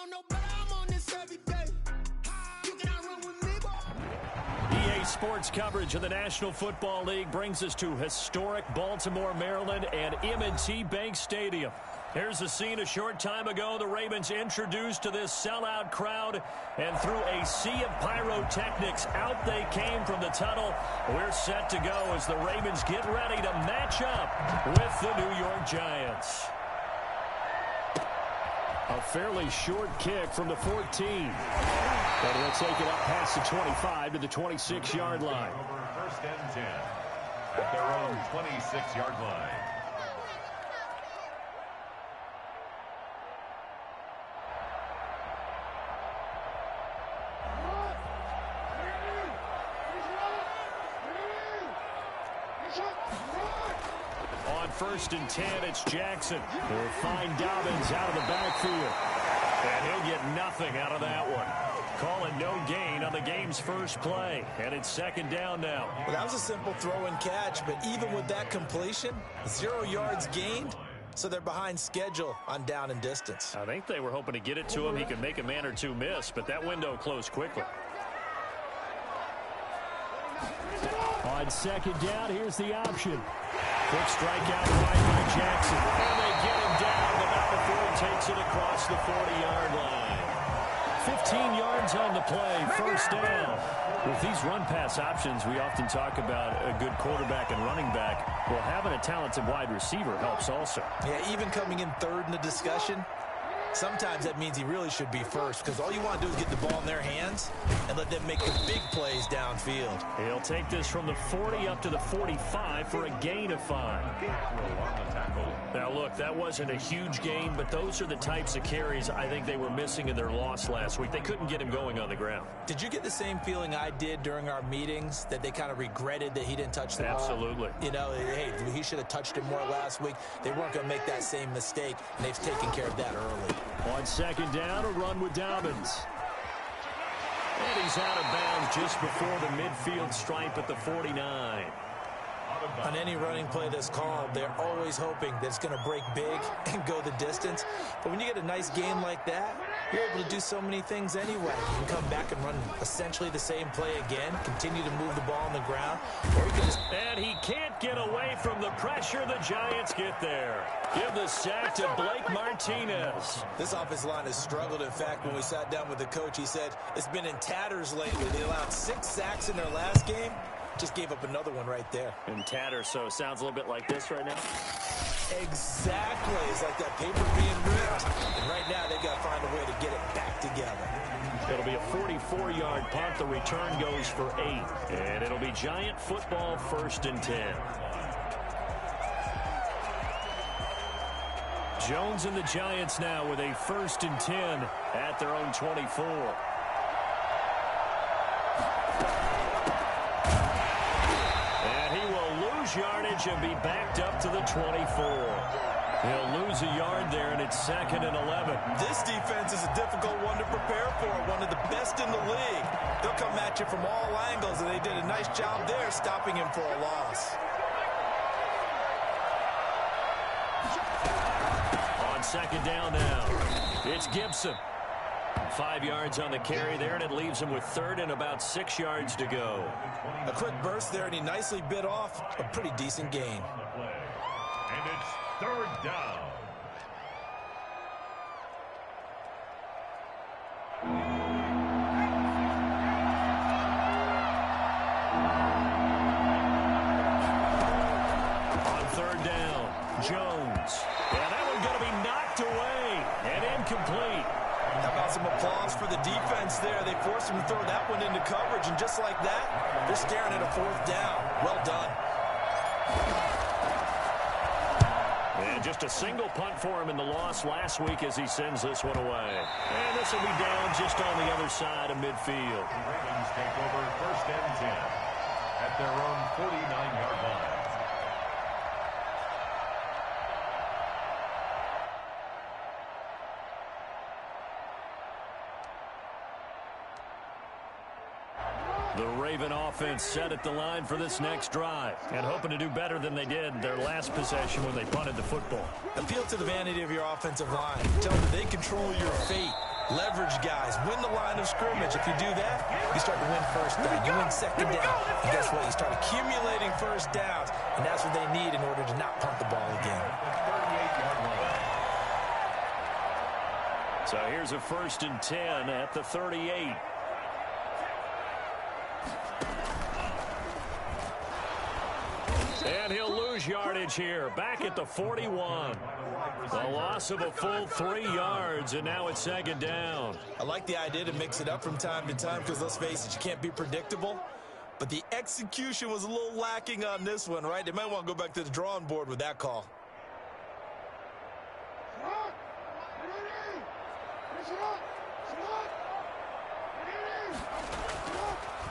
don't know better, I'm on this every day. You cannot run with me, boy. EA Sports coverage of the National Football League brings us to historic Baltimore, Maryland, and M&T Bank Stadium. Here's the scene a short time ago. The Ravens introduced to this sellout crowd, and through a sea of pyrotechnics, out they came from the tunnel. We're set to go as the Ravens get ready to match up with the New York Giants. A fairly short kick from the 14. But he'll take it up past the 25 to the 26-yard line. Over first and 10 at their own 26-yard line. On first and 10, it's Jackson. He'll find Dobbins out of the backfield. And he'll get nothing out of that one. Calling no gain on the game's first play. And it's second down now. Well, that was a simple throw and catch, but even with that completion, 0 yards gained, so they're behind schedule on down and distance. I think they were hoping to get it to him. He could make a man or two miss, but that window closed quickly. On second down, here's the option. Quick strike out wide by Jackson. And they get him down, but not before he takes it across the 40-yard line. 15 yards on the play, first down. With these run-pass options, we often talk about a good quarterback and running back. Well, having a talented wide receiver helps also. Yeah, even coming in third in the discussion, sometimes that means he really should be first, because all you want to do is get the ball in their hands and let them make the big plays downfield. He'll take this from the 40 up to the 45 for a gain of 5. Now, look, that wasn't a huge gain, but those are the types of carries I think they were missing in their loss last week. They couldn't get him going on the ground. Did you get the same feeling I did during our meetings, that they kind of regretted that he didn't touch the ball? Absolutely. You know, hey, he should have touched it more last week. They weren't going to make that same mistake, and they've taken care of that early. On second down, a run with Dobbins. And he's out of bounds just before the midfield stripe at the 49. On any running play that's called, they're always hoping that it's going to break big and go the distance. But when you get a nice game like that, you're able to do so many things anyway. You can come back and run essentially the same play again, continue to move the ball on the ground, or you can just... And he can't get away from the pressure. The Giants get there. Give the sack to Blake Martinez. This offensive line has struggled. In fact, when we sat down with the coach, he said it's been in tatters lately. They allowed 6 sacks in their last game. Just gave up another one right there. In tatters, so it sounds a little bit like this right now. Exactly. It's like that paper being ripped. And right now, they've got to find a way to get it back together. It'll be a 44-yard punt. The return goes for 8. And it'll be Giant football, first and 10. Jones and the Giants now with a first and 10 at their own 24. Yardage and be backed up to the 24. He'll lose a yard there, and it's second and 11. This defense is a difficult one to prepare for, one of the best in the league. They'll come at you from all angles, and they did a nice job there stopping him for a loss. On second down now, it's Gibson. 5 yards on the carry there, and it leaves him with third and about 6 yards to go. A quick burst there, and he nicely bit off a pretty decent gain. And it's third down. On third down, Jones. And that one going to be knocked away and incomplete. How about some applause for the defense there? They forced him to throw that one into coverage, and just like that, they're staring at a 4th down. Well done. And just a single punt for him in the loss last week as he sends this one away. And this will be down just on the other side of midfield. The Ravens take over first and 10 at their own 49-yard line. The Raven offense set at the line for this next drive and hoping to do better than they did their last possession when they punted the football. Appeal to the vanity of your offensive line. Tell them that they control your fate. Leverage guys, win the line of scrimmage. If you do that, you start to win first down. You win second down. And guess what? You start accumulating first downs, and that's what they need in order to not punt the ball again. So here's a 1st and 10 at the 38. And he'll lose yardage here. Back at the 41. The loss of a full 3 yards, and now it's 2nd down. I like the idea to mix it up from time to time because, let's face it, you can't be predictable. But the execution was a little lacking on this one, right? They might want to go back to the drawing board with that call.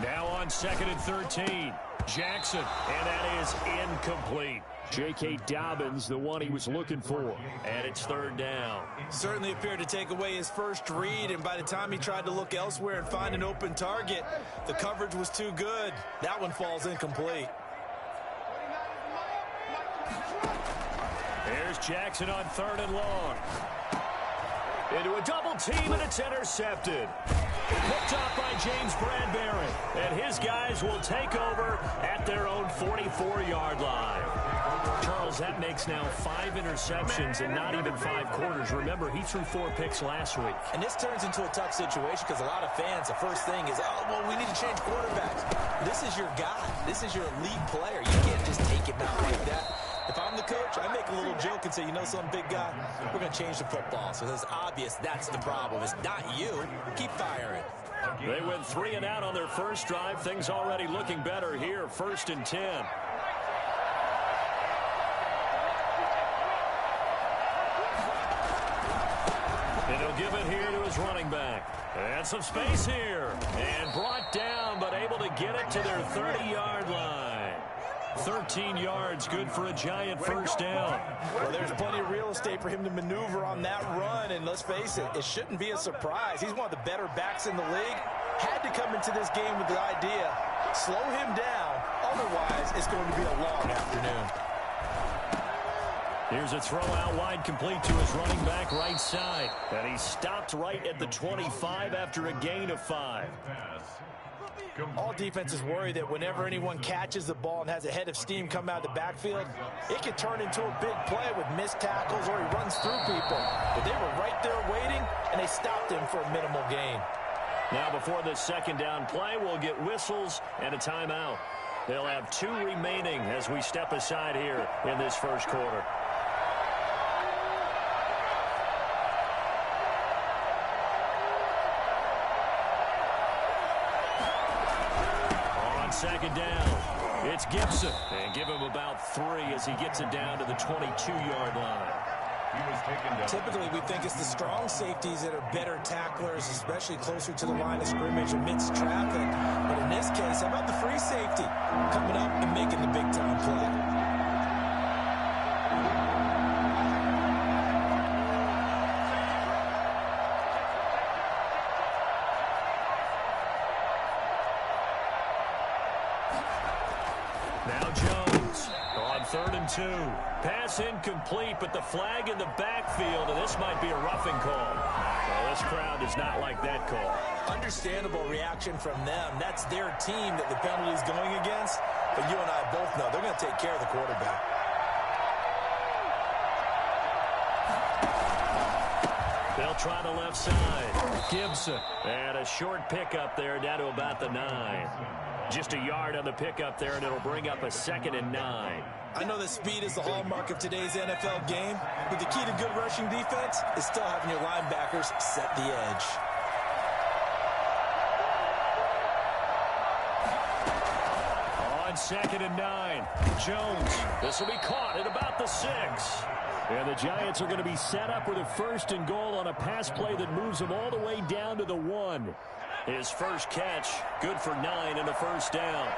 Now on 2nd and 13. Jackson, and that is incomplete. J.K. Dobbins, the one he was looking for. And it's 3rd down. Certainly appeared to take away his first read, and by the time he tried to look elsewhere and find an open target, the coverage was too good. That one falls incomplete. Here's Jackson on 3rd and long. Into a double team, and it's intercepted. Picked off by James Bradbury. And his guys will take over at their own 44-yard line. Charles, that makes now 5 interceptions in not even 5 quarters. Remember, he threw 4 picks last week. And this turns into a tough situation because a lot of fans, the first thing is, oh, well, we need to change quarterbacks. This is your guy. This is your elite player. You can't just take him out like that. If I'm the coach, I make a little joke and say, you know something, big guy? We're going to change the football. So it's obvious that's the problem. It's not you. Keep firing. They went 3 and out on their first drive. Things already looking better here. 1st and 10. And he'll give it here to his running back. And some space here. And brought down, but able to get it to their 30-yard line. 13 yards, good for a giant first down. Well, there's plenty of real estate for him to maneuver on that run, and let's face it, it shouldn't be a surprise. He's one of the better backs in the league. Had to come into this game with the idea, slow him down, otherwise it's going to be a long afternoon. Here's a throw out wide, complete to his running back right side. And he stopped right at the 25 after a gain of 5. All defenses worry that whenever anyone catches the ball and has a head of steam come out of the backfield, it can turn into a big play with missed tackles or he runs through people. But they were right there waiting, and they stopped him for a minimal gain. Now before this 2nd down play, we'll get whistles and a timeout. They'll have 2 remaining as we step aside here in this first quarter. On 2nd down, it's Gibson. And give him about 3 as he gets it down to the 22-yard line. Typically, we think it's the strong safeties that are better tacklers, especially closer to the line of scrimmage amidst traffic. But in this case, how about the free safety coming up and making the big-time play? Now Jones on 3rd and 2. Pass incomplete, but the flag in the backfield, and this might be a roughing call. Well, this crowd does not like that call. Understandable reaction from them. That's their team that the penalty is going against. But you and I both know they're going to take care of the quarterback. They'll try the left side. Gibson. And a short pickup there down to about the 9. Just a yard on the pickup there, and it'll bring up a 2nd and 9. I know that speed is the hallmark of today's NFL game, but the key to good rushing defense is still having your linebackers set the edge. On 2nd and 9, Jones. This will be caught at about the 6. And the Giants are going to be set up with a 1st and goal on a pass play that moves them all the way down to the 1. His first catch, good for 9 and a first down.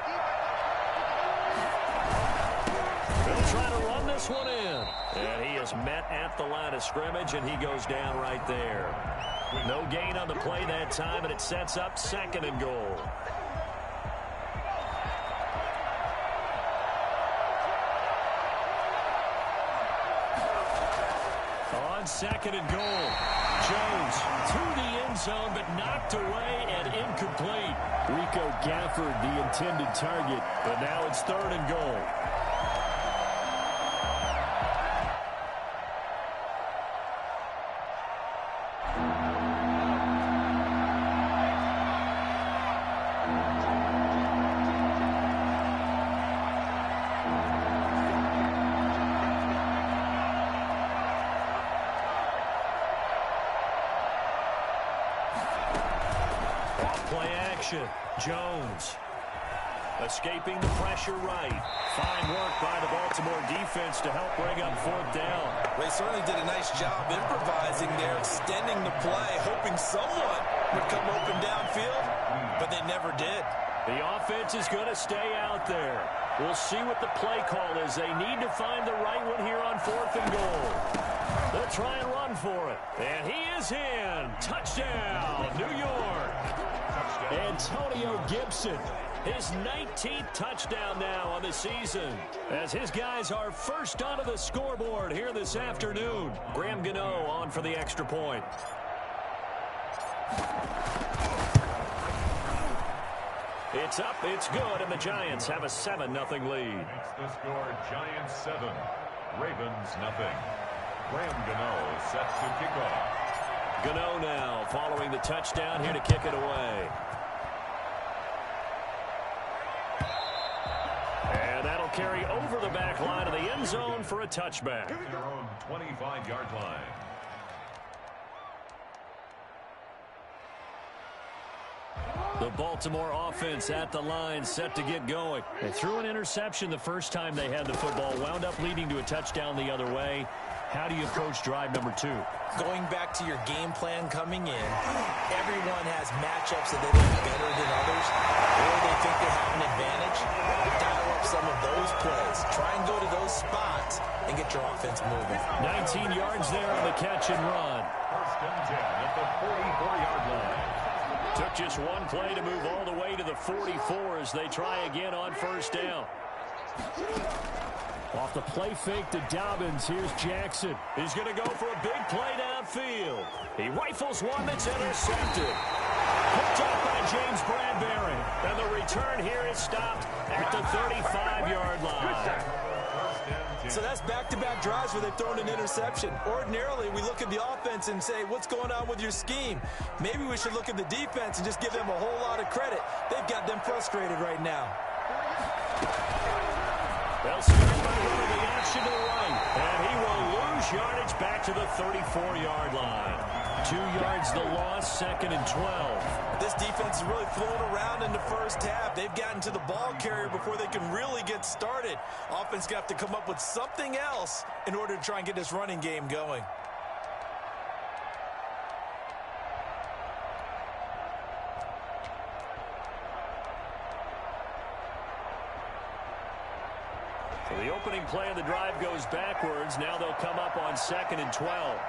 They'll try to run this one in. And he is met at the line of scrimmage, and he goes down right there. No gain on the play that time, and it sets up 2nd and goal. On on 2nd and goal. Jones to the end zone, but knocked away and incomplete. Rico Gafford, the intended target, but now it's 3rd and goal. Play action. Jones escaping the pressure right. Fine work by the Baltimore defense to help bring up 4th down. They certainly did a nice job improvising there, extending the play, hoping someone would come open downfield, but they never did. The offense is going to stay out there. We'll see what the play call is. They need to find the right one here on 4th and goal. They'll try and run for it. And he is in. Touchdown, New York. Antonio Gibson. His 19th touchdown now on the season, as his guys are first onto the scoreboard here this afternoon. Graham Gano on for the extra point. It's up, it's good, and the Giants have a 7-0 lead. Makes the score Giants 7, Ravens 0. Graham Gano set to kick off. Gano now following the touchdown here to kick it away. And that'll carry over the back line of the end zone for a touchback. At their own 25-yard line. The Baltimore offense at the line, set to get going. They threw an interception the first time they had the football, wound up leading to a touchdown the other way. How do you approach drive number 2? Going back to your game plan coming in, everyone has matchups that they think are better than others, or they think they have an advantage. Dial up some of those plays. Try and go to those spots and get your offense moving. 19 yards there on the catch and run. 1st and 10 at the 44-yard line. Took just one play to move all the way to the 44 as they try again on 1st down. Off the play fake to Dobbins. Here's Jackson. He's going to go for a big play downfield. He rifles one that's intercepted. Picked up by James Bradbury. And the return here is stopped at the 35-yard line. So that's back-to-back drives where they've thrown an interception. Ordinarily, we look at the offense and say, what's going on with your scheme? Maybe we should look at the defense and just give them a whole lot of credit. They've got them frustrated right now. They'll start by running the action to the right. And he will lose yardage back to the 34-yard line. 2 yards the loss, 2nd and 12. This defense is really flown around in the first half. They've gotten to the ball carrier before they can really get started. Offense going to have to come up with something else in order to try and get this running game going. So the opening play of the drive goes backwards. Now they'll come up on 2nd and 12.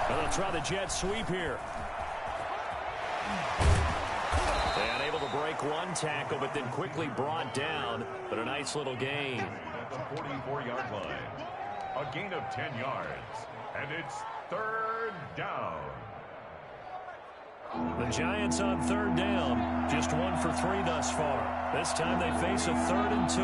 And they'll try the jet sweep here. And able to break one tackle, but then quickly brought down. But a nice little gain. At the 44-yard line. A gain of 10 yards. And it's 3rd down. The Giants on 3rd down. Just 1 for 3 thus far. This time they face a 3rd and 2.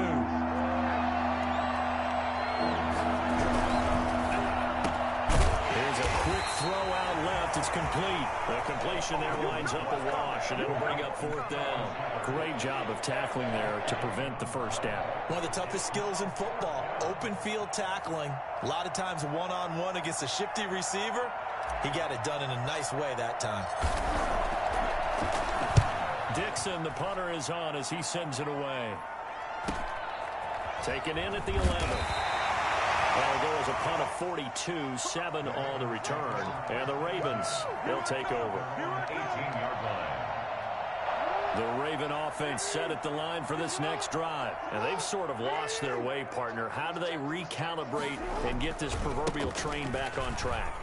Throw out left. It's complete. The completion there winds up a wash, and it'll bring up 4th down. Great job of tackling there to prevent the first down. One of the toughest skills in football, open field tackling. A lot of times one-on-one against a shifty receiver. He got it done in a nice way that time. Dixon, the punter, is on as he sends it away. Taken in at the 11. That'll go as a punt of 42, 7 on the return. And the Ravens, they'll take over. 18-yard line. The Raven offense set at the line for this next drive. And they've sort of lost their way, partner. How do they recalibrate and get this proverbial train back on track?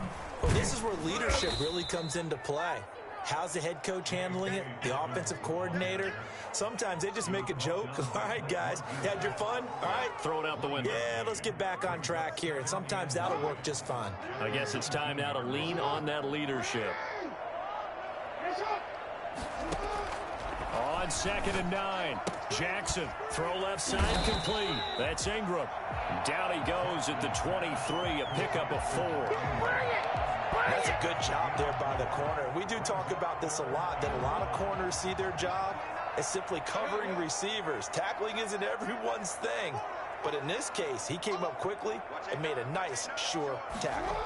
Well, this is where leadership really comes into play. How's the head coach handling it? The offensive coordinator? Sometimes they just make a joke. All right, guys, you had your fun? All right. Throw it out the window. Yeah, let's get back on track here. And sometimes that'll work just fine. I guess it's time now to lean on that leadership. On 2nd and 9. Jackson, throw left side complete. That's Ingram. Down he goes at the 23, a pickup of 4. That's a good job there by the corner. We do talk about this a lot, that a lot of corners see their job as simply covering receivers. Tackling isn't everyone's thing. But in this case, he came up quickly and made a nice, sure tackle.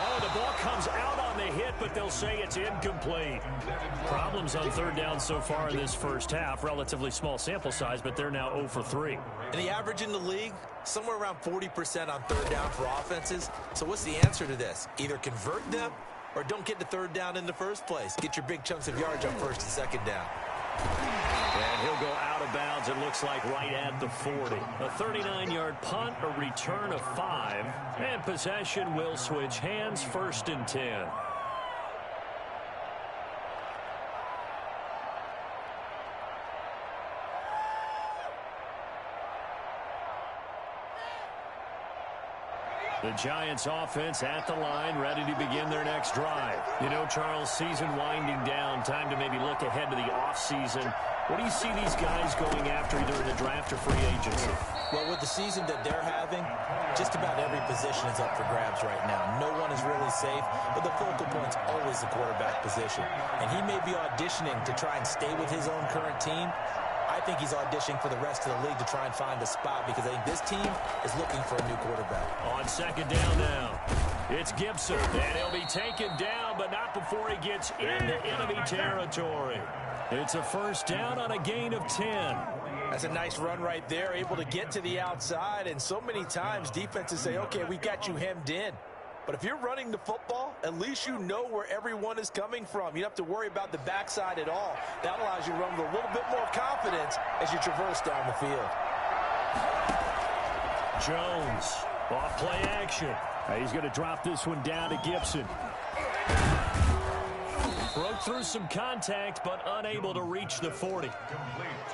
Oh, the ball comes out on the hit, but they'll say it's incomplete. Problems on 3rd down so far in this first half. Relatively small sample size, but they're now 0 for 3. And the average in the league, somewhere around 40% on 3rd down for offenses. So what's the answer to this? Either convert them or don't get to 3rd down in the first place. Get your big chunks of yards on 1st and 2nd down. And he'll go out of bounds, it looks like, right at the 40. A 39-yard punt, a return of 5, and possession will switch hands, 1st and 10. The Giants offense at the line, ready to begin their next drive. You know, Charles, season winding down, time to maybe look ahead to the offseason. What do you see these guys going after either in the draft or free agency? Well, with the season that they're having, just about every position is up for grabs right now. No one is really safe, but the focal point's always the quarterback position. And he may be auditioning to try and stay with his own current team. I think he's auditioning for the rest of the league to try and find a spot because I think this team is looking for a new quarterback. On 2nd down now, it's Gibson, and he'll be taken down, but not before he gets into enemy territory. It's a 1st down on a gain of 10. That's a nice run right there, able to get to the outside, and so many times defenses say, okay, we got you hemmed in. But if you're running the football, at least you know where everyone is coming from. You don't have to worry about the backside at all. That allows you to run with a little bit more confidence as you traverse down the field. Jones, off play action. He's going to drop this one down to Gibson. Broke through some contact, but unable to reach the 40.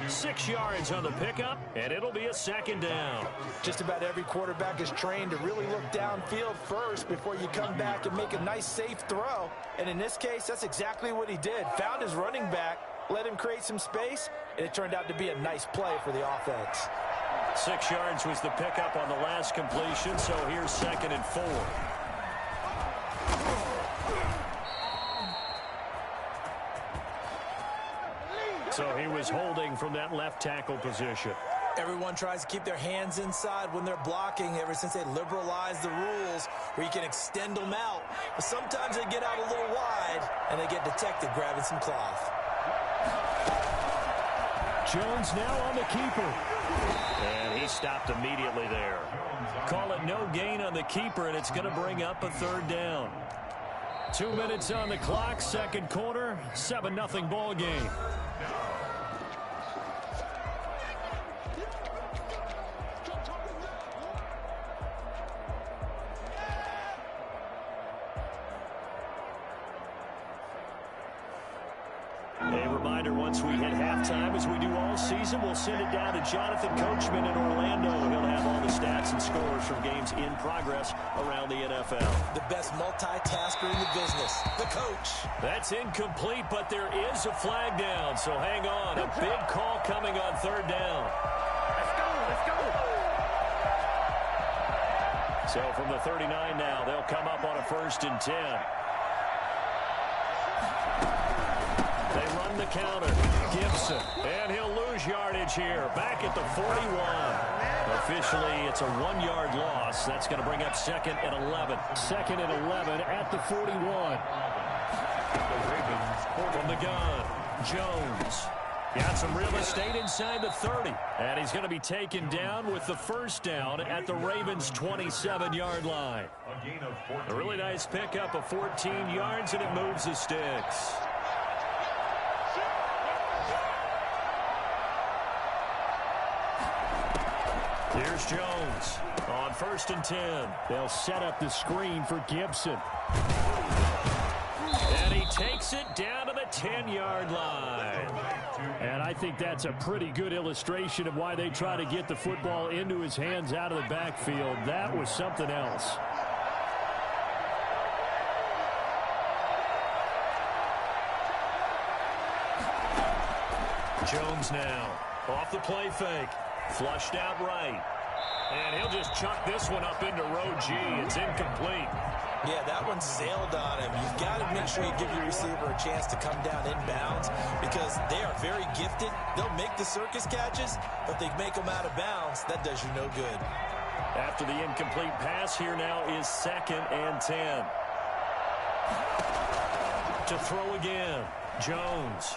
6 yards on the pickup, and it'll be a 2nd down. Just about every quarterback is trained to really look downfield first before you come back and make a nice, safe throw. And in this case, that's exactly what he did. Found his running back, let him create some space, and it turned out to be a nice play for the offense. 6 yards was the pickup on the last completion, so here's 2nd and 4. So he was holding from that left tackle position. Everyone tries to keep their hands inside when they're blocking ever since they liberalized the rules where you can extend them out. But sometimes they get out a little wide and they get detected grabbing some cloth. Jones now on the keeper. And he stopped immediately there. Call it no gain on the keeper, and it's going to bring up a 3rd down. 2 minutes on the clock, 2nd quarter, 7-0 ball game. A reminder, once we hit halftime, as we do all season, we'll send it down to Jonathan Coachman in Orlando. He'll have all the stats and scores from games in progress around the NFL. The best multitasker in the business, the coach. That's incomplete, but there is a flag down, so hang on. A big call coming on 3rd down. Let's go, let's go. So from the 39 now, they'll come up on a 1st and 10. They run the counter. Gibson, and he'll lose yardage here. Back at the 41. Officially, it's a 1-yard loss. That's going to bring up 2nd and 11. 2nd and 11 at the 41. From the gun, Jones. Got some real estate inside the 30. And he's going to be taken down with the 1st down at the Ravens' 27-yard line. A really nice pickup of 14 yards, and it moves the sticks. Here's Jones. On 1st and 10. They'll set up the screen for Gibson. And he takes it down to the 10-yard line. And I think that's a pretty good illustration of why they try to get the football into his hands out of the backfield. That was something else. Jones now off the play fake. Flushed out right. And he'll just chuck this one up into row G. It's incomplete. Yeah, that one sailed on him. You've got to make sure you give your receiver a chance to come down inbounds because they are very gifted. They'll make the circus catches, but they make them out of bounds. That does you no good. After the incomplete pass, here now is 2nd and 10. To throw again, Jones.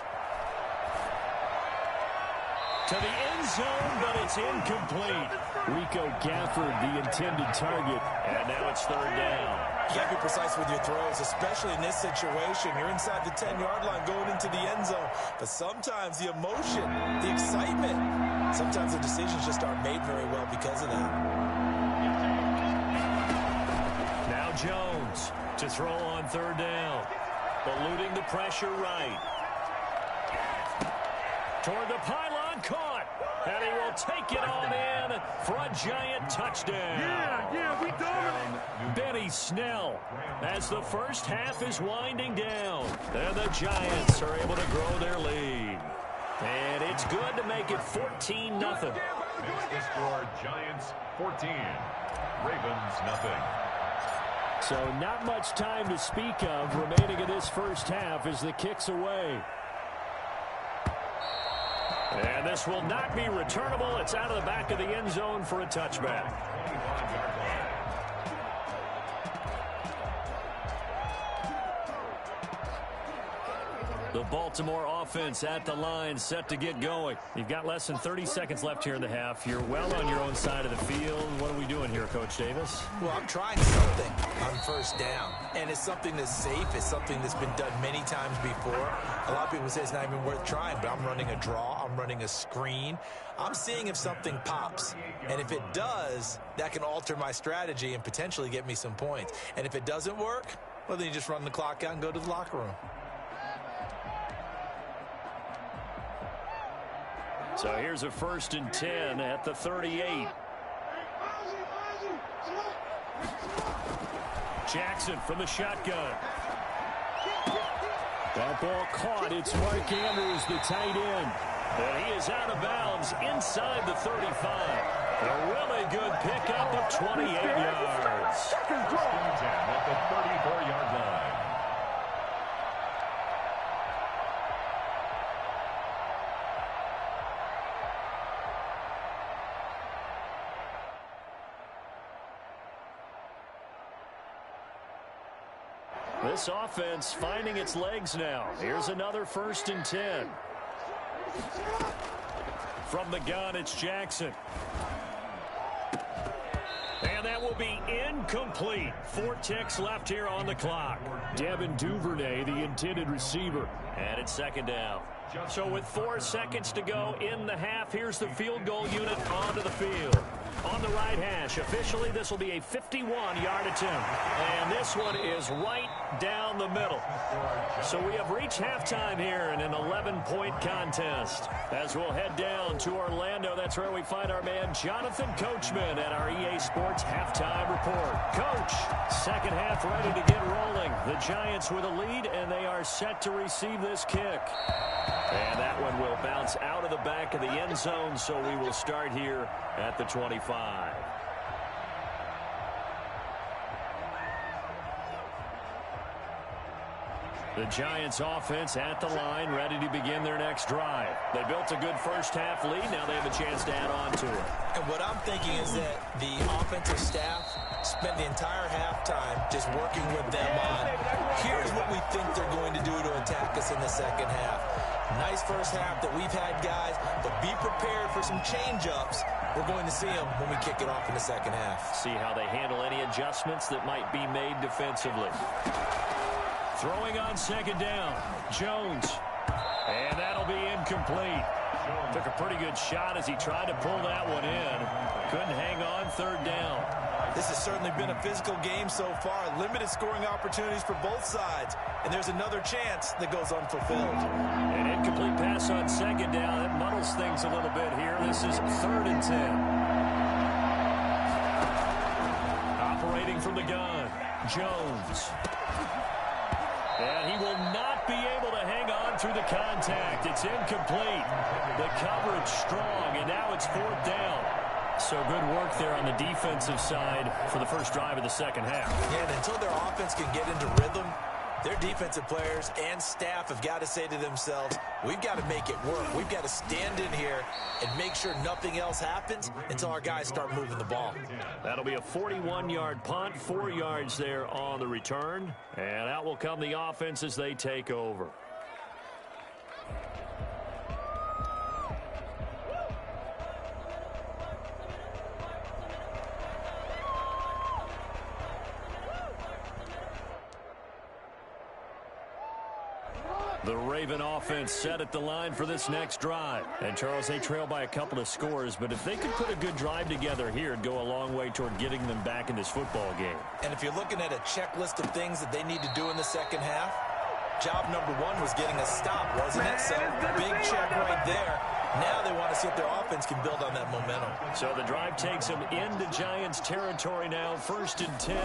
To the end zone, but it's incomplete. Rico Gafford, the intended target. And now it's 3rd down. You got to be precise with your throws, especially in this situation. You're inside the 10-yard line going into the end zone. But sometimes the emotion, the excitement, sometimes the decisions just aren't made very well because of that. Now Jones to throw on 3rd down. Eluding the pressure right. Toward the pylon, caught. And he will take it on in for a giant touchdown. Yeah, we dominate. Benny Snell as the first half is winding down. And the Giants are able to grow their lead. And it's good to make it 14-0. Makes the score Giants 14. Ravens nothing. So not much time to speak of remaining in this first half as the kick's away. And this will not be returnable. It's out of the back of the end zone for a touchback. The Baltimore offense at the line, set to get going. You've got less than 30 seconds left here in the half. You're well on your own side of the field. What are we doing here, Coach Davis? Well, I'm trying something on 1st down, and it's something that's safe. It's something that's been done many times before. A lot of people say it's not even worth trying, but I'm running a draw. I'm running a screen. I'm seeing if something pops, and if it does, that can alter my strategy and potentially get me some points. And if it doesn't work, well, then you just run the clock out and go to the locker room. So here's a 1st and 10 at the 38. Jackson from the shotgun. That ball caught. It's Mark Andrews, the tight end. And he is out of bounds inside the 35. A really good pickup of 28 yards. 1st and 10 at the 34-yard line. This offense finding its legs now. Here's another 1st and 10. From the gun, it's Jackson. And that will be incomplete. 4 ticks left here on the clock. Devin Duvernay, the intended receiver. And it's 2nd down. So with 4 seconds to go in the half, here's the field goal unit onto the field. On the right hash, officially this will be a 51-yard attempt. And this one is right down the middle. So we have reached halftime here in an 11-point contest. As we'll head down to Orlando, that's where we find our man Jonathan Coachman at our EA Sports Halftime Report. Coach, 2nd half ready to get rolling. The Giants with a lead, and they are set to receive this kick. And that one will bounce out of the back of the end zone, so we will start here at the 25. The Giants offense at the line, ready to begin their next drive. They built a good first half lead. Now they have a chance to add on to it. And what I'm thinking is that the offensive staff spent the entire halftime just working with them on, here's what we think they're going to do to attack us in the second half. Nice first half that we've had, guys, but be prepared for some change-ups. We're going to see them when we kick it off in the second half. See how they handle any adjustments that might be made defensively. Throwing on 2nd down, Jones. And that'll be incomplete. Took a pretty good shot as he tried to pull that one in. Couldn't hang on, third down. This has certainly been a physical game so far. Limited scoring opportunities for both sides. And there's another chance that goes unfulfilled. An incomplete pass on second down. It muddles things a little bit here. This is 3rd and 10. Operating from the gun, Jones. And he will not be able to hang on through the contact. It's incomplete. The coverage strong, and now it's 4th down. So good work there on the defensive side for the first drive of the second half. Yeah, and until their offense can get into rhythm, their defensive players and staff have got to say to themselves, we've got to make it work. We've got to stand in here and make sure nothing else happens until our guys start moving the ball. That'll be a 41-yard punt, 4 yards there on the return. And out will come the offense as they take over. The Raven offense set at the line for this next drive. And, Charles, they trail by a couple of scores, but if they could put a good drive together here, it'd go a long way toward getting them back in this football game. And if you're looking at a checklist of things that they need to do in the second half, job number 1 was getting a stop, wasn't it? So, big check right there. Now they want to see if their offense can build on that momentum. So the drive takes them into Giants territory now. 1st and 10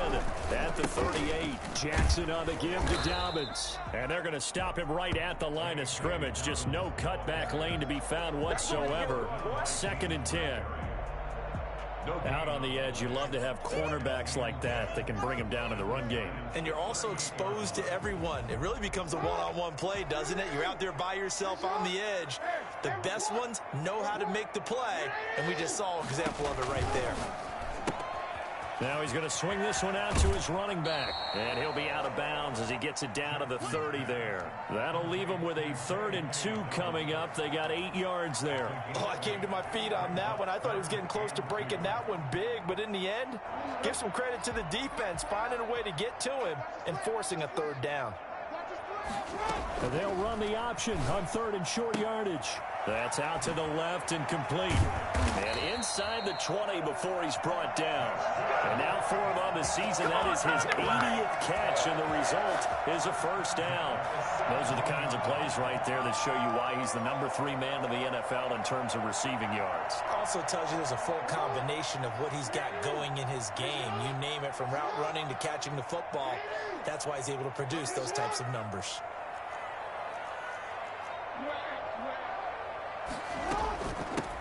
at the 38. Jackson on the give to Dobbins. And they're going to stop him right at the line of scrimmage. Just no cutback lane to be found whatsoever. 2nd and 10. Out on the edge, you love to have cornerbacks like that that can bring them down in the run game. And you're also exposed to everyone. It really becomes a one-on-one play, doesn't it? You're out there by yourself on the edge. The best ones know how to make the play, and we just saw an example of it right there. Now he's going to swing this one out to his running back. And he'll be out of bounds as he gets it down to the 30 there. That'll leave him with a 3rd and 2 coming up. They got 8 yards there. Oh, I came to my feet on that one. I thought he was getting close to breaking that one big, but in the end, give some credit to the defense, finding a way to get to him and forcing a 3rd down. And they'll run the option on 3rd and short yardage. That's out to the left and complete. And inside the 20 before he's brought down. And now for him on the season, that is his 80th catch, and the result is a 1st down. Those are the kinds of plays right there that show you why he's the number 3 man in the NFL in terms of receiving yards. Also tells you there's a full combination of what he's got going in his game. You name it, from route running to catching the football. That's why he's able to produce those types of numbers.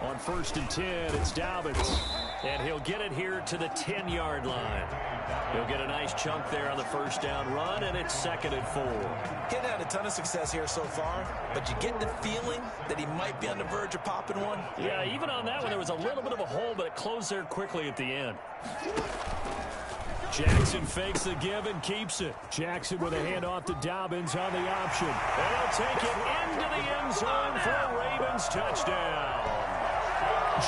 On 1st and 10, it's Dobbins. And he'll get it here to the 10-yard line. He'll get a nice chunk there on the 1st down run, and it's 2nd and 4. Getting had a ton of success here so far, but you get the feeling that he might be on the verge of popping one. Yeah, even on that one, there was a little bit of a hole, but it closed there quickly at the end. Jackson fakes the give and keeps it. Jackson with a handoff to Dobbins on the option. And he'll take it into the end zone for a Ravens touchdown.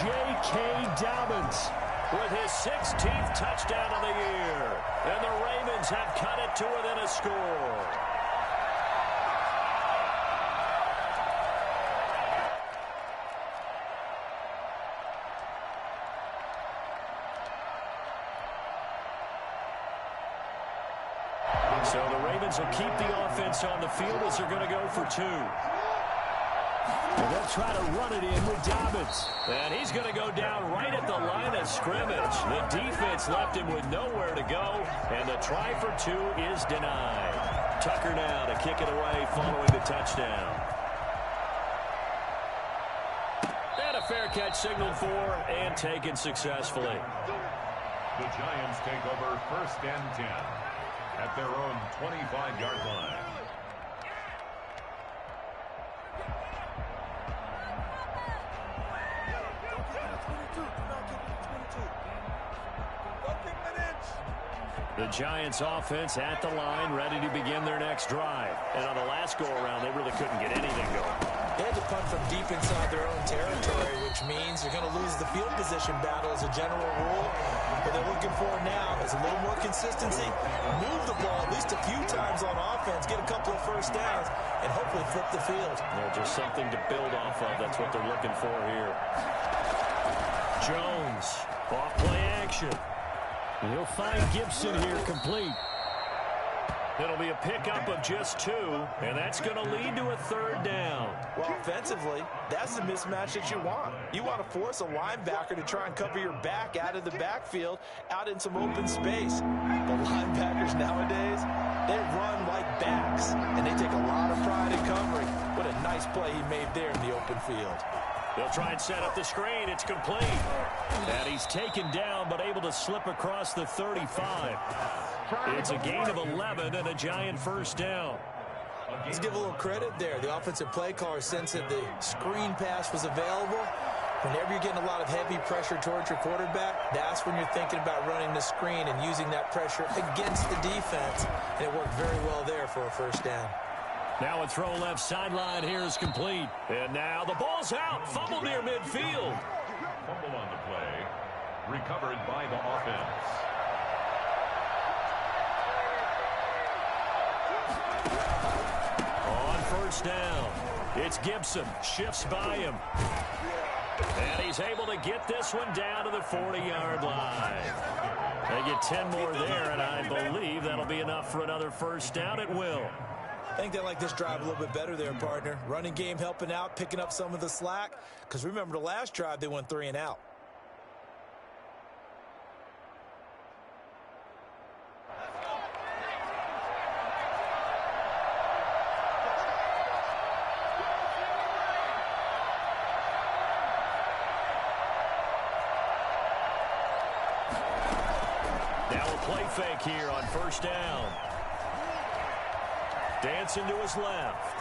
J.K. Dobbins with his 16th touchdown of the year. And the Ravens have cut it to within a score. So the Ravens will keep the offense on the field as they're going to go for 2. And they'll try to run it in with Dobbins. And he's going to go down right at the line of scrimmage. The defense left him with nowhere to go, and the try for 2 is denied. Tucker now to kick it away following the touchdown. And a fair catch signaled for and taken successfully. The Giants take over 1st and 10 at their own 25-yard line. The Giants offense at the line, ready to begin their next drive. And on the last go-around, they really couldn't get anything going. They had to punt from deep inside their own territory, which means they're going to lose the field position battle as a general rule. What they're looking for now is a little more consistency, move the ball at least a few times on offense, get a couple of first downs, and hopefully flip the field. Just something to build off of. That's what they're looking for here. Jones, off play action. He'll find Gibson here complete. It'll be a pickup of just 2, and that's going to lead to a 3rd down. Well, offensively, that's the mismatch that you want. You want to force a linebacker to try and cover your back out of the backfield, out in some open space. But linebackers nowadays, they run like backs, and they take a lot of pride in covering. What a nice play he made there in the open field. They'll try and set up the screen. It's complete. And he's taken down, but able to slip across the 35. It's a gain of 11 and a Giant first down. Let's give a little credit there. The offensive play caller sensed that the screen pass was available. Whenever you're getting a lot of heavy pressure towards your quarterback, that's when you're thinking about running the screen and using that pressure against the defense. And it worked very well there for a first down. Now a throw left sideline here is complete. And now the ball's out. Fumble near midfield. Fumble on the play. Recovered by the offense. On first down, it's Gibson. Shifts by him. And he's able to get this one down to the 40-yard line. They get 10 more there, and I believe that'll be enough for another first down. It will. I think they like this drive a little bit better there, partner. Running game helping out, picking up some of the slack. Because remember, the last drive, they went 3 and out. Now a play fake here on first down. Dancing to his left.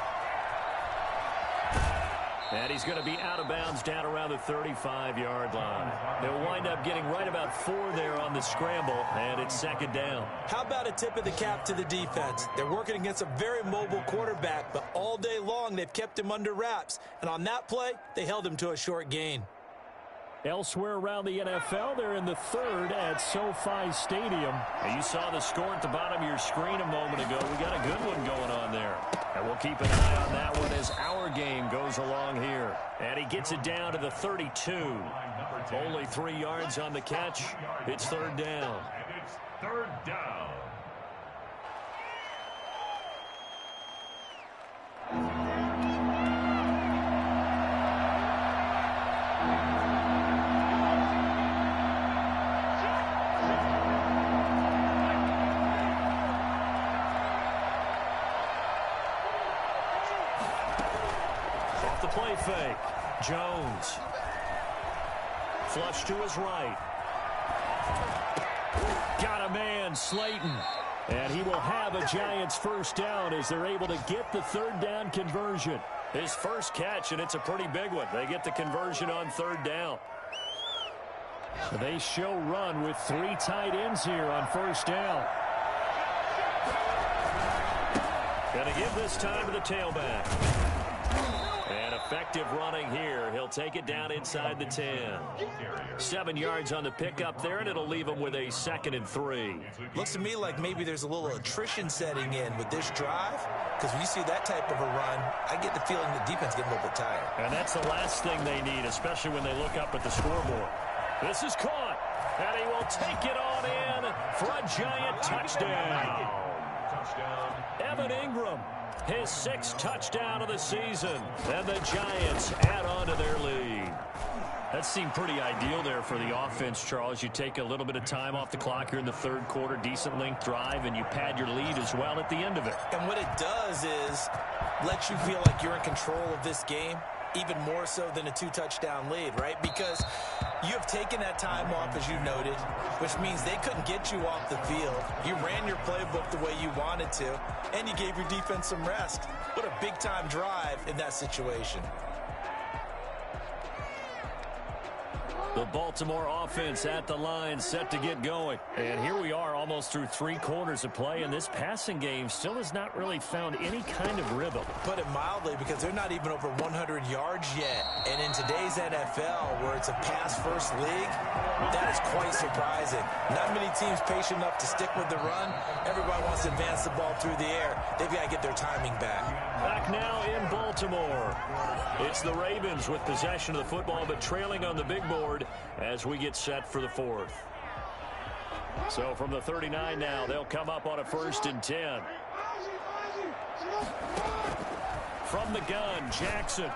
And he's going to be out of bounds down around the 35-yard line. They'll wind up getting right about 4 there on the scramble, and it's second down. How about a tip of the cap to the defense? They're working against a very mobile quarterback, but all day long they've kept him under wraps. And on that play, they held him to a short gain. Elsewhere around the NFL, they're in the 3rd at SoFi Stadium. And you saw the score at the bottom of your screen a moment ago. We got a good one going on there. And we'll keep an eye on that one as our game goes along here. And he gets it down to the 32. Only 3 yards on the catch. It's 3rd down. And it's 3rd down. Play fake. Jones. Flush to his right. Got a man, Slayton. And he will have a Giants first down as they're able to get the 3rd down conversion. His first catch, and it's a pretty big one. They get the conversion on 3rd down. They show run with 3 tight ends here on first down. Gonna give this time to the tailback. And effective running here. He'll take it down inside the 10. 7 yards on the pickup there, and it'll leave him with a 2nd and 3. Looks to me like maybe there's a little attrition setting in with this drive. Because when you see that type of a run, I get the feeling the defense getting a little bit tired. And that's the last thing they need, especially when they look up at the scoreboard. This is caught, and he will take it on in for a Giant touchdown. Evan Ingram. His 6th touchdown of the season. And the Giants add on to their lead. That seemed pretty ideal there for the offense, Charles. You take a little bit of time off the clock here in the 3rd quarter, decent length drive, and you pad your lead as well at the end of it. And what it does is let you feel like you're in control of this game, even more so than a 2-touchdown lead, right? Because you have taken that time off, as you noted, which means they couldn't get you off the field. You ran your playbook the way you wanted to, and you gave your defense some rest. What a big-time drive in that situation. The Baltimore offense at the line, set to get going. And here we are almost through 3 quarters of play, and this passing game still has not really found any kind of rhythm. Put it mildly, because they're not even over 100 yards yet. And in today's NFL, where it's a pass-first league, that is quite surprising. Not many teams patient enough to stick with the run. Everybody wants to advance the ball through the air. They've got to get their timing back. Back now in Baltimore. It's the Ravens with possession of the football, but trailing on the big board as we get set for the 4th. So from the 39 now, they'll come up on a 1st and 10. From the gun, Jackson.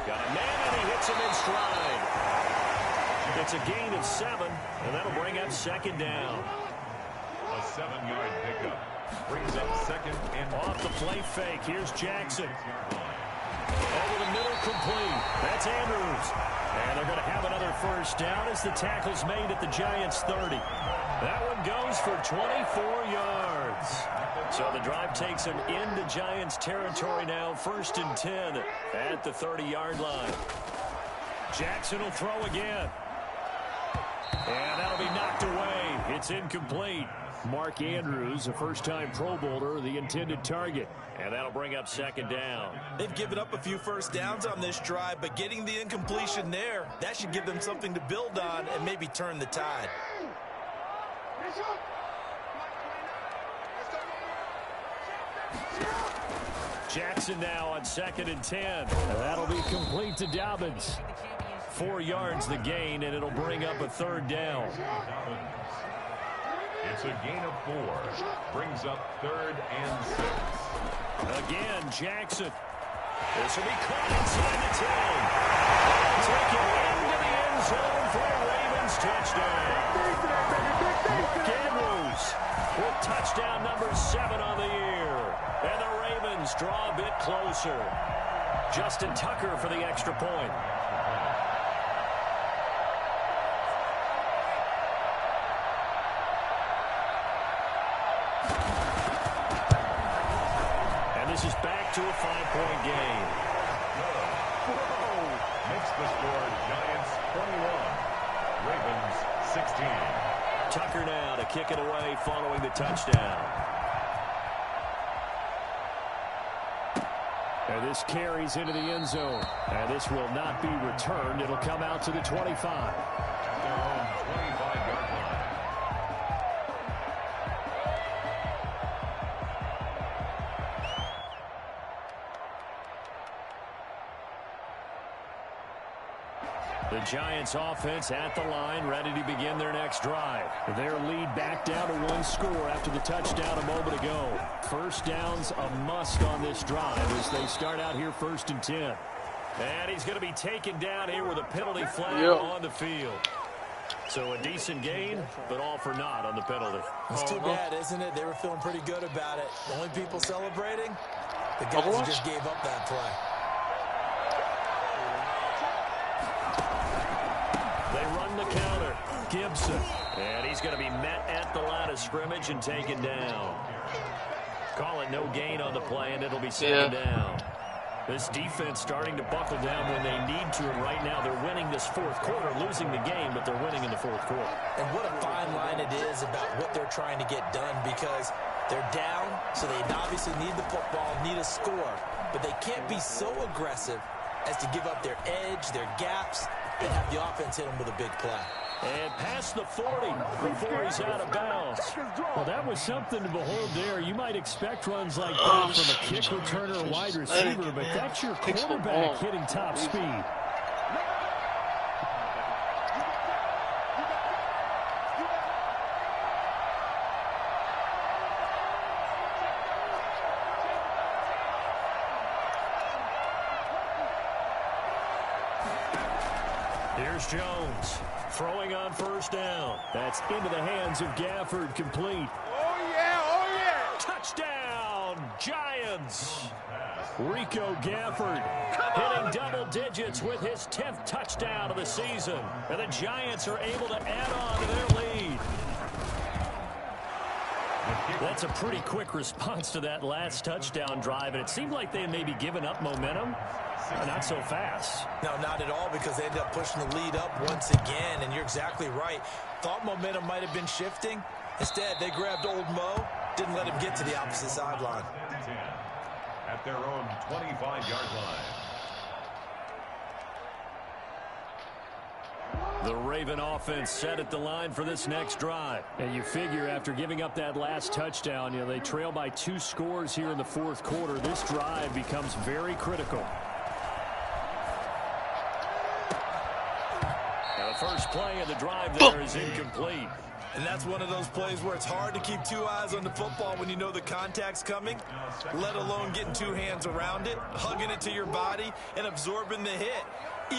Got a man, and he hits him in stride. It's a gain of 7, and that'll bring up 2nd down. A 7-yard pickup brings up 2nd and off the play fake. Here's Jackson. Over the middle, complete. That's Andrews. And they're going to have another 1st down as the tackle's made at the Giants' 30. That one goes for 24 yards. So the drive takes them into Giants territory now. 1st and 10 at the 30-yard line. Jackson will throw again. And that'll be knocked away. It's incomplete. Mark Andrews, a first-time Pro Bowler, the intended target. And that'll bring up 2nd down. They've given up a few 1st downs on this drive, but getting the incompletion there, that should give them something to build on and maybe turn the tide. Jackson now on 2nd and 10. And that'll be complete to Dobbins. 4 yards the gain, and it'll bring up a 3rd down. It's a gain of 4. Brings up 3rd and 6. Again, Jackson. This will be caught inside the 10. Take it into the end zone for a Ravens touchdown. Mark Andrews with touchdown number 7 on the year. And the Ravens draw a bit closer. Justin Tucker for the extra point. This is back to a 5-point game. Makes the score Giants 21, Ravens 16. Tucker now to kick it away following the touchdown. And this carries into the end zone. And this will not be returned. It'll come out to the 25. At their own 25-yard line. The Giants offense at the line, ready to begin their next drive. Their lead back down to 1 score after the touchdown a moment ago. 1st down's a must on this drive as they start out here 1st and 10. And he's going to be taken down here with a penalty flag on the field. So a decent gain, but all for naught on the penalty. It's too bad, isn't it? They were feeling pretty good about it. The only people celebrating, the guys who just gave up that play. They run the counter. Gibson. And he's going to be met at the line of scrimmage and taken down. Call it no gain on the play, and it'll be 2nd down. This defense starting to buckle down when they need to, and right now they're winning this 4th quarter, losing the game, but they're winning in the 4th quarter. And what a fine line it is about what they're trying to get done, because they're down, so they obviously need the football, need a score, but they can't be so aggressive as to give up their edge, their gaps, and have the offense hit them with a big play. And past the 40 before he's out of bounds. Well, that was something to behold there. You might expect runs like that from a kick returner or wide receiver, but that's your quarterback hitting top speed. Here's Jones. Throwing on 1st down. That's into the hands of Gafford, complete. Oh, yeah, Touchdown, Giants. Rico Gafford hitting double digits with his 10th touchdown of the season. And the Giants are able to add on to their lead. That's a pretty quick response to that last touchdown drive, and it seemed like they had maybe given up momentum. Not so fast. No, not at all, because they ended up pushing the lead up once again, and you're exactly right. Thought momentum might have been shifting. Instead, they grabbed old Mo, didn't let him get to the opposite sideline. At their own 25-yard line. The Raven offense set at the line for this next drive. And you figure after giving up that last touchdown, they trail by 2 scores here in the fourth quarter. This drive becomes very critical. Now the first play of the drive there is incomplete. And that's one of those plays where it's hard to keep 2 eyes on the football when you know the contact's coming, let alone getting 2 hands around it, hugging it to your body, and absorbing the hit,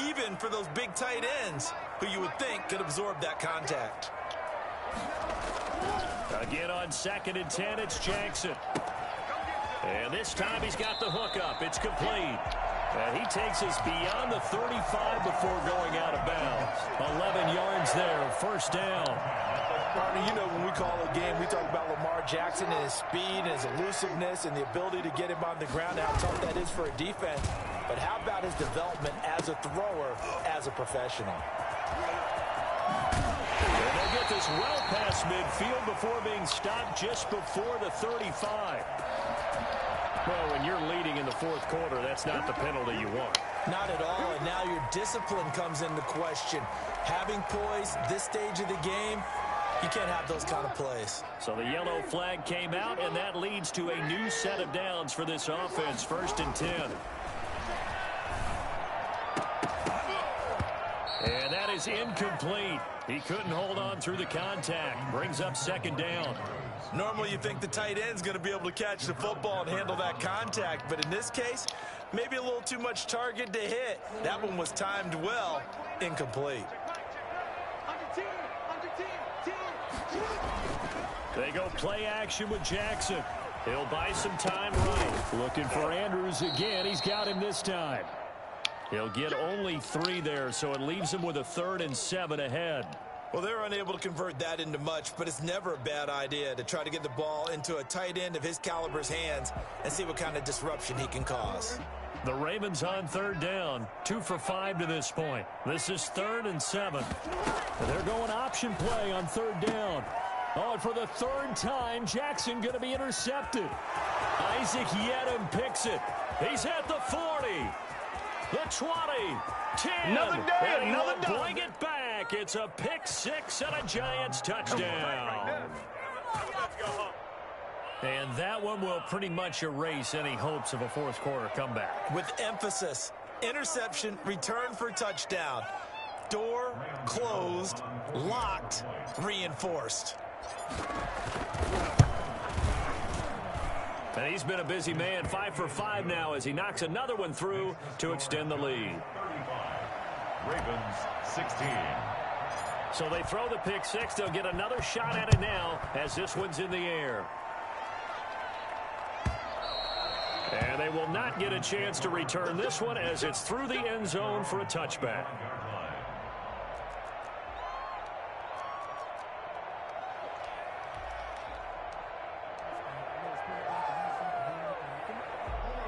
even for those big tight ends who you would think could absorb that contact. Again on 2nd and 10, it's Jackson. And this time he's got the hook up. It's complete. And he takes us beyond the 35 before going out of bounds. 11 yards there, first down. Partner, you know when we call a game, we talk about Lamar Jackson and his speed and his elusiveness and the ability to get him on the ground, how tough that is for a defense. But how about his development as a thrower, as a professional? And they'll get this well past midfield before being stopped just before the 35. Well, when you're leading in the fourth quarter, that's not the penalty you want. Not at all, and now your discipline comes into question. Having poise this stage of the game, you can't have those kind of plays. So the yellow flag came out, and that leads to a new set of downs for this offense, 1st and 10. And that is incomplete. He couldn't hold on through the contact. Brings up 2nd down. Normally you think the tight end's going to be able to catch the football and handle that contact, but in this case, maybe a little too much target to hit. That one was timed well, incomplete. They go play action with Jackson. He'll buy some time right. Looking for Andrews again. He's got him this time. He'll get only 3 there, so it leaves him with a 3rd and 7 ahead. Well, they're unable to convert that into much, but it's never a bad idea to try to get the ball into a tight end of his caliber's hands and see what kind of disruption he can cause. The Ravens on 3rd down, 2 for 5 to this point. This is 3rd and 7. And they're going option play on 3rd down. Oh, and for the 3rd time, Jackson going to be intercepted. Isaac Yedem picks it. He's at the 40, the 20, 10. Another day, and another he'll bring it back. It's a pick 6 and a Giants touchdown. And that one will pretty much erase any hopes of a fourth quarter comeback. With emphasis, interception, return for touchdown. Door closed, locked, reinforced. And he's been a busy man, 5 for 5 now as he knocks another one through to extend the lead. 35. Ravens 16. So they throw the pick 6. They'll get another shot at it now as this one's in the air. And they will not get a chance to return this one as it's through the end zone for a touchback.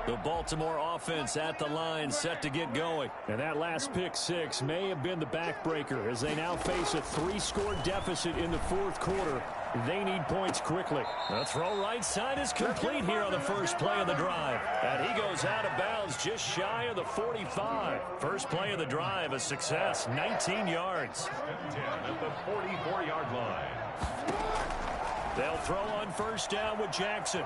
The Baltimore offense at the line, set to get going. And that last pick 6 may have been the backbreaker as they now face a 3-score deficit in the fourth quarter. They need points quickly. The throw right side is complete here on the first play of the drive. And he goes out of bounds just shy of the 45. First play of the drive, a success, 19 yards. 10 at the 44-yard line. They'll throw on 1st down with Jackson.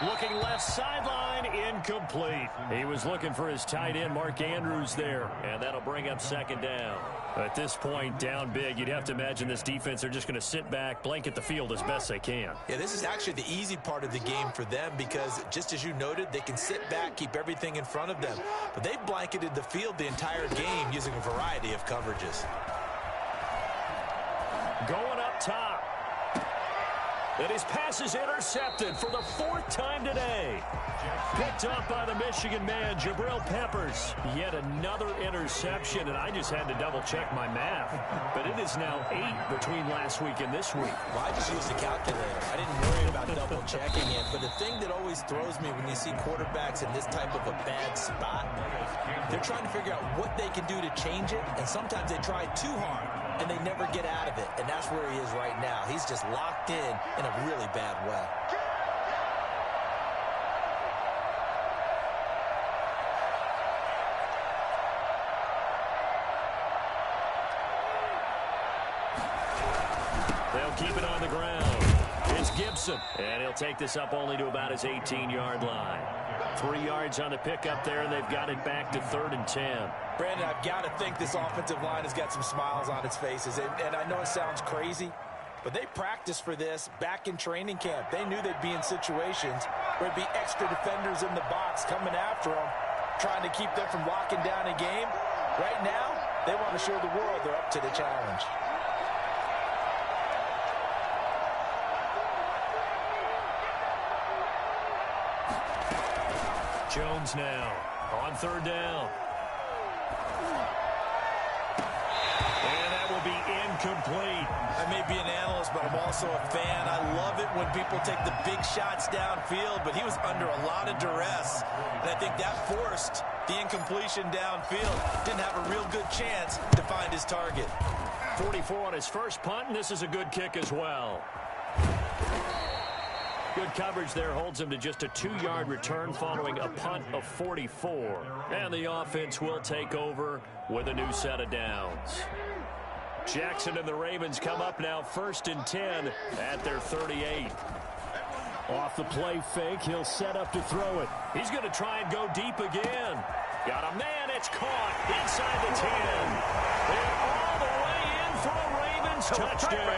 Looking left sideline, incomplete. He was looking for his tight end, Mark Andrews, there. And that'll bring up 2nd down. At this point, down big, you'd have to imagine this defense are just going to sit back, blanket the field as best they can. Yeah, this is actually the easy part of the game for them because, just as you noted, they can sit back, keep everything in front of them. But they've blanketed the field the entire game using a variety of coverages. Going up top. And his pass is intercepted for the 4th time today. Picked up by the Michigan man, Jabril Peppers. Yet another interception, and I just had to double-check my math. But it is now 8 between last week and this week. Well, I just used a calculator. I didn't worry about double-checking it. But the thing that always throws me when you see quarterbacks in this type of a bad spot, they're trying to figure out what they can do to change it, and sometimes they try too hard, and they never get out of it. And that's where he is right now. He's just locked in a really bad way. They'll keep it on the ground. It's Gibson, and he'll take this up only to about his 18-yard line. 3 yards on the pickup there, and they've got it back to 3rd and 10. Brandon, I've got to think this offensive line has got some smiles on its faces. And I know it sounds crazy, but they practiced for this back in training camp. They knew they'd be in situations where there'd be extra defenders in the box coming after them, trying to keep them from locking down a game. Right now, they want to show the world they're up to the challenge. Jones now on 3rd down. And that will be incomplete. I may be an analyst, but I'm also a fan. I love it when people take the big shots downfield, but he was under a lot of duress. And I think that forced the incompletion downfield. Didn't have a real good chance to find his target. 44 on his first punt, and this is a good kick as well. Good coverage there holds him to just a 2-yard return following a punt of 44. And the offense will take over with a new set of downs. Jackson and the Ravens come up now 1st and 10 at their 38. Off the play fake, he'll set up to throw it. He's going to try and go deep again. Got a man, it's caught inside the 10. And all the way in for a Ravens touchdown.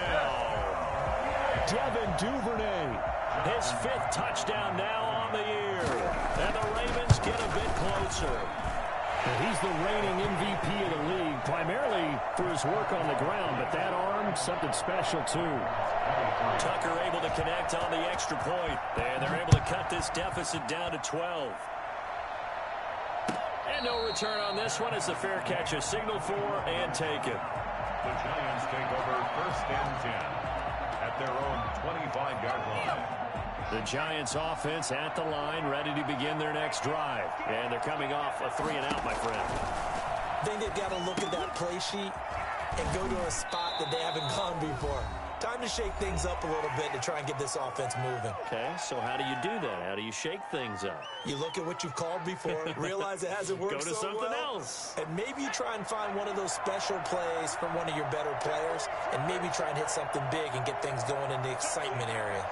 Devin Duvernay. His 5th touchdown now on the year. And the Ravens get a bit closer. And he's the reigning MVP of the league, primarily for his work on the ground, but that arm, something special too. Tucker able to connect on the extra point. And they're able to cut this deficit down to 12. And no return on this one as the fair catch is signaled for and taken. The Giants take over 1st and 10 at their own 25-yard line. The Giants offense at the line, ready to begin their next drive. And they're coming off a 3-and-out, my friend. I think they've got to look at that play sheet and go to a spot that they haven't gone before. Time to shake things up a little bit to try and get this offense moving. Okay, so how do you do that? How do you shake things up? You look at what you've called before, realize it hasn't worked Go to so something well, else. and maybe you try and find one of those special plays from one of your better players, and maybe try and hit something big and get things going in the excitement area.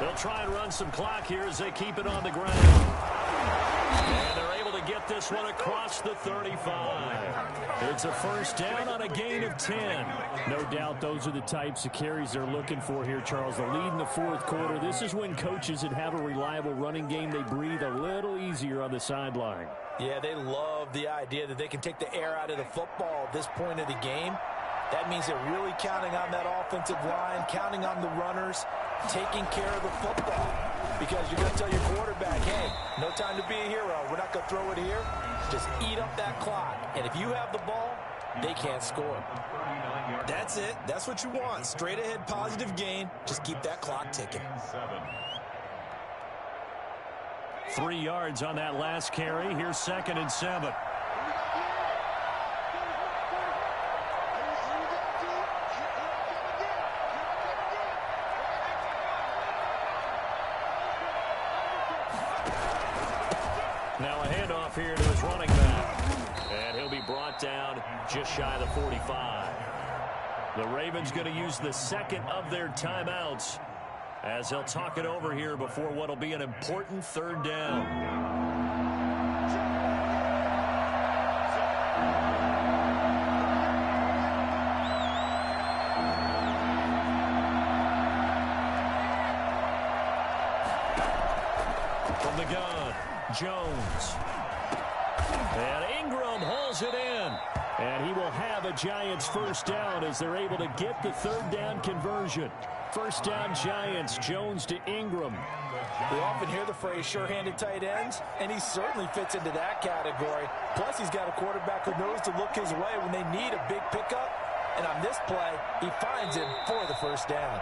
They'll try and run some clock here as they keep it on the ground. And they're able to get this one across the 35. It's a 1st down on a gain of 10. No doubt those are the types of carries they're looking for here, Charles. The lead in the 4th quarter. This is when coaches that have a reliable running game, they breathe a little easier on the sideline. Yeah, they love the idea that they can take the air out of the football at this point of the game. That means they're really counting on that offensive line, counting on the runners, taking care of the football. Because you're going to tell your quarterback, hey, no time to be a hero. We're not going to throw it here. Just eat up that clock. And if you have the ball, they can't score. That's it. That's what you want. Straight ahead positive gain. Just keep that clock ticking. 3 yards on that last carry. Here's 2nd and 7. Now a handoff here to his running back. And he'll be brought down just shy of the 45. The Ravens going to use the 2nd of their timeouts as they'll talk it over here before what will be an important 3rd down. From the gun, Jones. And Ingram hauls it in. And he will have a Giants first down as they're able to get the third down conversion. First down Giants, Jones to Ingram. We often hear the phrase sure-handed tight ends, and he certainly fits into that category. Plus, he's got a quarterback who knows to look his way when they need a big pickup. And on this play, he finds him for the first down.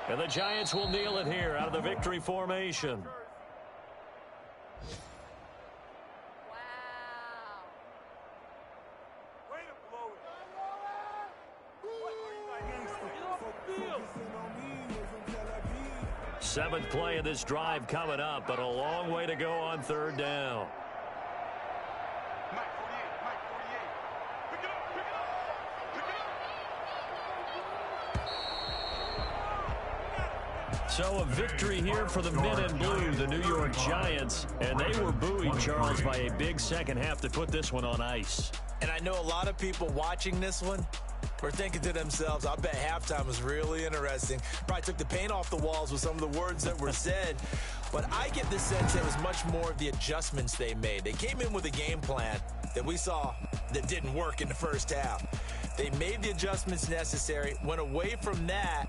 And the Giants will kneel it here out of the victory formation. Seventh play of this drive coming up, but a long way to go on third down. So a victory here for the men in blue, the New York Giants, and they were buoyed, Charles, by a big second half to put this one on ice. And I know a lot of people watching this one were thinking to themselves, I bet halftime was really interesting. Probably took the paint off the walls with some of the words that were said. But I get the sense it was much more of the adjustments they made. They came in with a game plan that we saw that didn't work in the first half. They made the adjustments necessary, went away from that,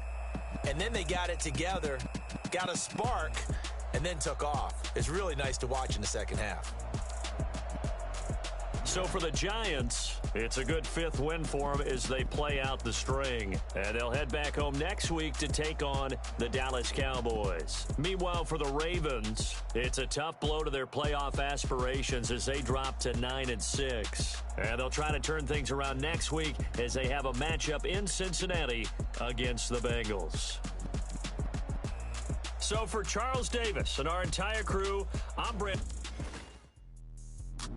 and then they got it together, got a spark, and then took off. It's really nice to watch in the second half. So for the Giants, it's a good fifth win for them as they play out the string. And they'll head back home next week to take on the Dallas Cowboys. Meanwhile, for the Ravens, it's a tough blow to their playoff aspirations as they drop to 9-6. And they'll try to turn things around next week as they have a matchup in Cincinnati against the Bengals. So for Charles Davis and our entire crew, I'm Brent.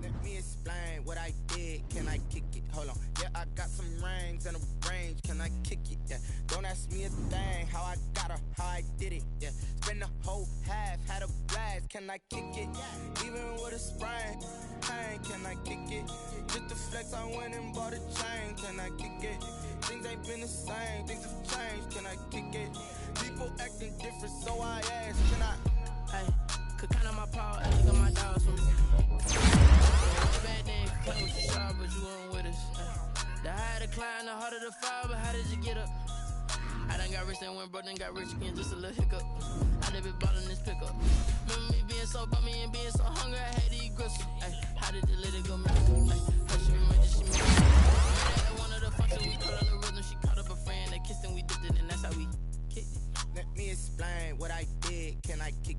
Let me explain what I did. Can I kick it? Hold on. Yeah, I got some rings and a range. Can I kick it? Yeah. Don't ask me a thing. How I got her, how I did it. Yeah. Spend the whole half, had a blast. Can I kick it? Even with a sprain. Hey, can I kick it? Just to flex, I went and bought a chain. Can I kick it? Things ain't been the same. Things have changed. Can I kick it? People acting different, so I asked. Can I? Hey, could count on my power. I got my dogs from me. Bad thing, close to sharp, but you weren't with us. The higher the climb, the harder the fall, but how did you get up? I done got rich and went broke, then got rich again, just a little hiccup. I never bought in this pickup. Remember me being so bummy and being so hungry, I had to eat gristle. Ay, how did the lady go miracle? Ay, how she remember she made it. One of the functions, we caught on the rhythm, she caught up a friend, they kissed and we dipped it, and that's how we kicked it. Let me explain what I did. Can I kick